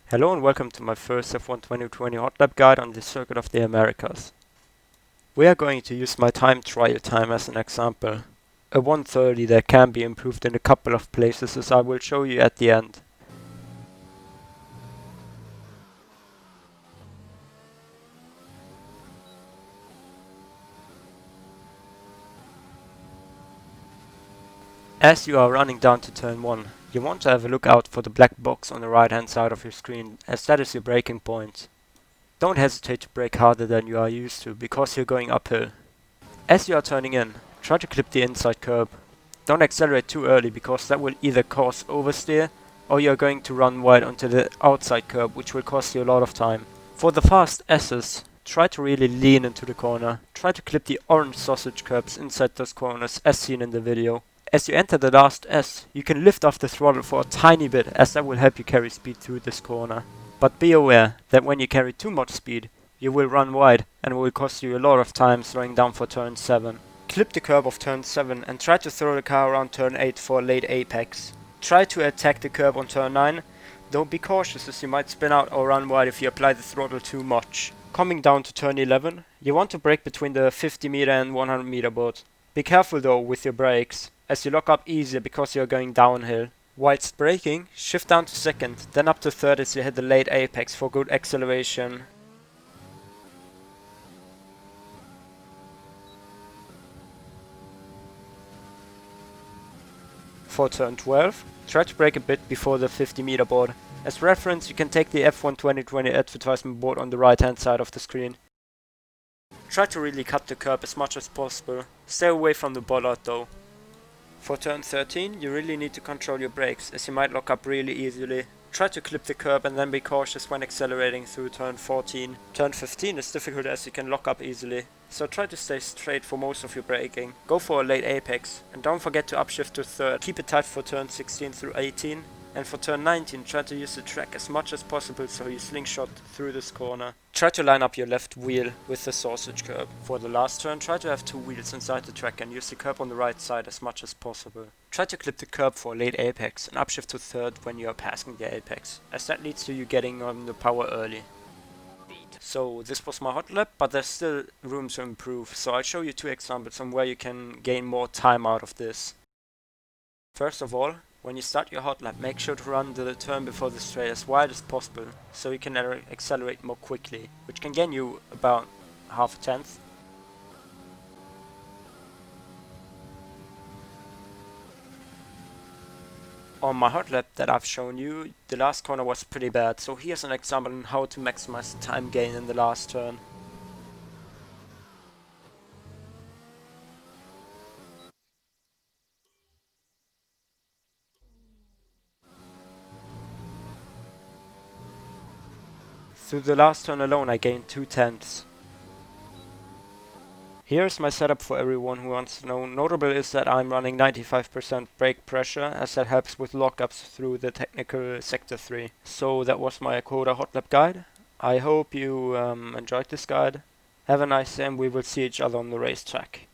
Hello and welcome to my first F1 2020 Hotlap guide on the circuit of the Americas. We are going to use my time trial time as an example. A 130 that can be improved in a couple of places, as I will show you at the end. As you are running down to turn 1, you want to have a look out for the black box on the right hand side of your screen, as that is your braking point. Don't hesitate to brake harder than you are used to, because you're going uphill. As you are turning in, try to clip the inside curb. Don't accelerate too early, because that will either cause oversteer or you're going to run wide onto the outside curb, which will cost you a lot of time. For the fast S's, try to really lean into the corner. Try to clip the orange sausage curbs inside those corners as seen in the video. As you enter the last S, you can lift off the throttle for a tiny bit, as that will help you carry speed through this corner. But be aware that when you carry too much speed, you will run wide and it will cost you a lot of time slowing down for turn 7. Clip the curb of turn 7 and try to throw the car around turn 8 for a late apex. Try to attack the curb on turn 9, though be cautious as you might spin out or run wide if you apply the throttle too much. Coming down to turn 11, you want to brake between the 50 meter and 100 meter board. Be careful though with your brakes, as you lock up easier because you are going downhill. Whilst braking, shift down to second, then up to third as you hit the late apex for good acceleration. For turn 12, try to brake a bit before the 50 meter board. As reference, you can take the F1 2020 advertisement board on the right hand side of the screen. Try to really cut the curb as much as possible. Stay away from the bollard though. For turn 13, you really need to control your brakes, as you might lock up really easily. Try to clip the curb and then be cautious when accelerating through turn 14. Turn 15 is difficult as you can lock up easily, so try to stay straight for most of your braking. Go for a late apex, and don't forget to upshift to third. Keep it tight for turn 16 through 18. And for turn 19, try to use the track as much as possible so you slingshot through this corner. Try to line up your left wheel with the sausage curb. For the last turn, try to have two wheels inside the track and use the curb on the right side as much as possible. Try to clip the curb for a late apex and upshift to third when you are passing the apex, as that leads to you getting on the power early. So this was my hot lap, but there's still room to improve, so I'll show you two examples on where you can gain more time out of this. First of all, when you start your hot lap, make sure to run the turn before the straight as wide as possible, so you can accelerate more quickly, which can gain you about half a tenth. On my hot lap that I've shown you, the last corner was pretty bad, so here's an example on how to maximize the time gain in the last turn. Through the last turn alone I gained 2 tenths. Here's my setup for everyone who wants to know. Notable is that I'm running 95% brake pressure, as that helps with lockups through the technical sector 3. So that was my CotA Hotlap guide. I hope you enjoyed this guide. Have a nice day and we will see each other on the racetrack.